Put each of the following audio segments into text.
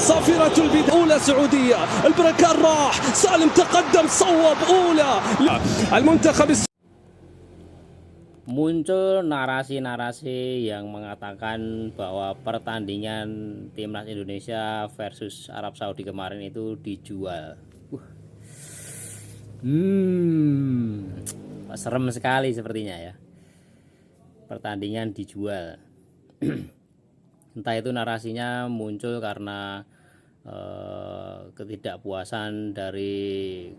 صافرة البداية أولى سعودية، البركان راح، سالم تقدم صوب أولى المنتخب. Muncul narasi-narasi yang mengatakan bahwa pertandingan timnas Indonesia versus Arab Saudi kemarin itu dijual. Serem sekali sepertinya ya. Pertandingan dijual. Entah itu narasinya muncul karena ketidakpuasan dari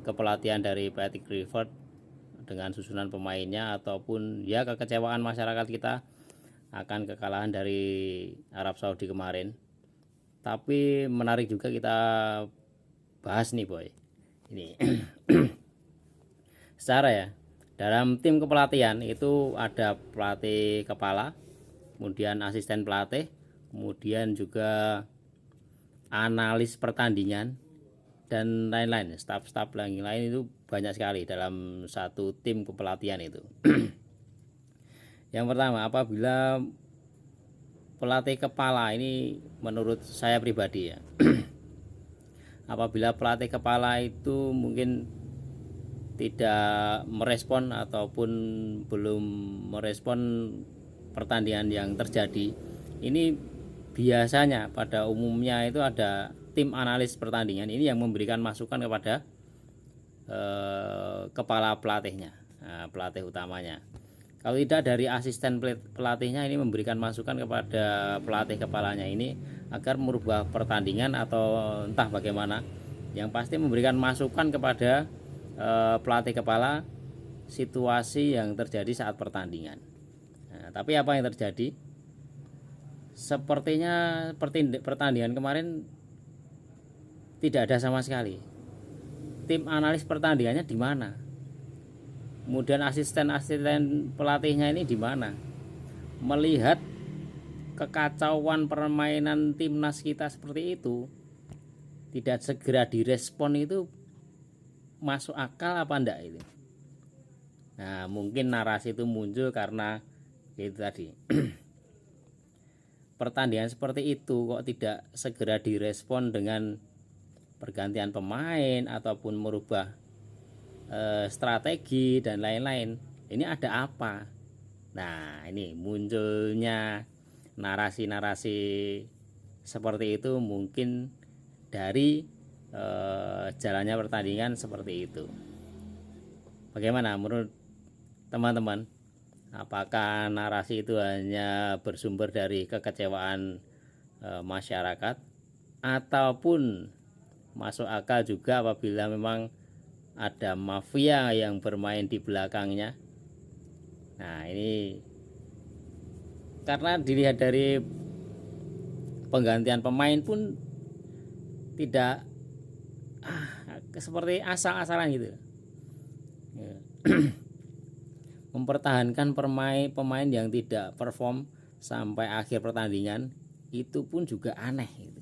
kepelatihan dari Patrick Kluivert dengan susunan pemainnya, ataupun ya kekecewaan masyarakat kita akan kekalahan dari Arab Saudi kemarin. Tapi menarik juga kita bahas nih boy, ini secara ya, dalam tim kepelatihan itu ada pelatih kepala, kemudian asisten pelatih, kemudian juga analis pertandingan, dan lain-lain, staf-staf lain itu banyak sekali dalam satu tim kepelatihan itu. Yang pertama, apabila pelatih kepala ini, menurut saya pribadi ya, apabila pelatih kepala itu mungkin tidak merespon ataupun belum merespon pertandingan yang terjadi, ini biasanya pada umumnya itu ada tim analis pertandingan ini yang memberikan masukan kepada kepala pelatihnya, pelatih utamanya. Kalau tidak, dari asisten pelatihnya ini memberikan masukan kepada pelatih kepalanya ini agar merubah pertandingan atau entah bagaimana. Yang pasti memberikan masukan kepada pelatih kepala situasi yang terjadi saat pertandingan. Nah, tapi apa yang terjadi? Sepertinya pertandingan kemarin tidak ada sama sekali. Tim analis pertandingannya di mana? Kemudian asisten pelatihnya ini di mana? Melihat kekacauan permainan timnas kita seperti itu, tidak segera direspon itu masuk akal apa enggak itu? Nah, mungkin narasi itu muncul karena itu tadi. Pertandingan seperti itu kok tidak segera direspon dengan pergantian pemain ataupun merubah strategi dan lain-lain. Ini ada apa? Nah, ini munculnya narasi-narasi seperti itu mungkin dari jalannya pertandingan seperti itu. Bagaimana menurut teman-teman? Apakah narasi itu hanya bersumber dari kekecewaan masyarakat, ataupun masuk akal juga apabila memang ada mafia yang bermain di belakangnya? Nah, ini karena dilihat dari penggantian pemain pun tidak seperti asal-asalan gitu. Mempertahankan pemain yang tidak perform sampai akhir pertandingan itu pun juga aneh gitu.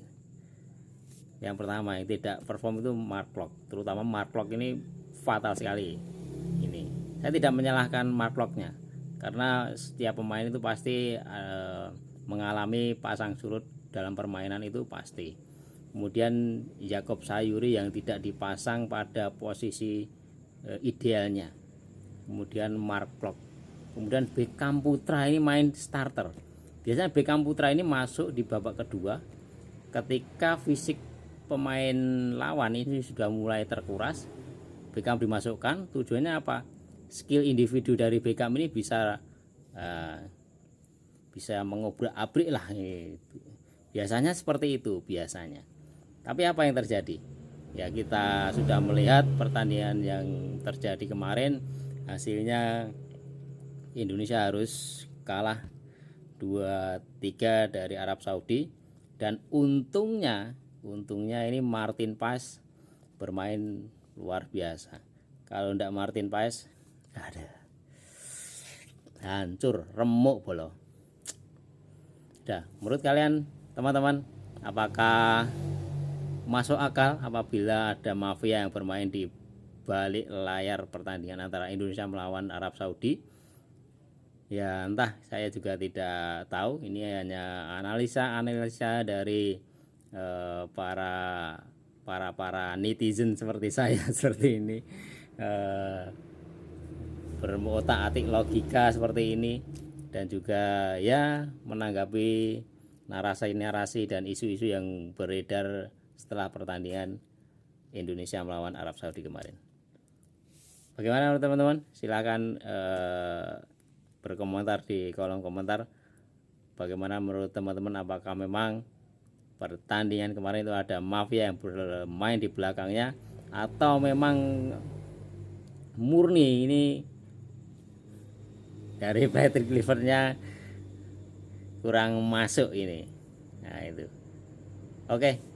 Yang pertama yang tidak perform itu Mark Klok, terutama Mark Klok ini fatal sekali. Ini saya tidak menyalahkan Mark Kloknya, karena setiap pemain itu pasti mengalami pasang surut dalam permainan, itu pasti. Kemudian Jacob Sayuri yang tidak dipasang pada posisi idealnya. Kemudian Mark Klok. Kemudian Beckham Putra ini main starter. Biasanya Beckham Putra ini masuk di babak kedua ketika fisik pemain lawan ini sudah mulai terkuras. Beckham dimasukkan, tujuannya apa? Skill individu dari Beckham ini bisa mengobrak-abrik lah gitu. Biasanya seperti itu biasanya. Tapi apa yang terjadi? Ya, kita sudah melihat pertandingan yang terjadi kemarin, hasilnya Indonesia harus kalah 2-3 dari Arab Saudi. Dan untungnya ini Martin Paes bermain luar biasa. Kalau enggak Martin Paes, ada hancur, remuk bola. Dah, menurut kalian teman-teman, apakah masuk akal apabila ada mafia yang bermain di balik layar pertandingan antara Indonesia melawan Arab Saudi? Ya, entah, saya juga tidak tahu. Ini hanya analisa dari para netizen seperti saya seperti ini, berotak-atik logika seperti ini, dan juga ya menanggapi narasi-narasi dan isu-isu yang beredar setelah pertandingan Indonesia melawan Arab Saudi kemarin. Bagaimana teman-teman? Silakan berkomentar di kolom komentar. Bagaimana menurut teman-teman, apakah memang pertandingan kemarin itu ada mafia yang bermain di belakangnya, atau memang murni ini dari Patrick Kluivertnya kurang masuk ini? Nah itu. Oke.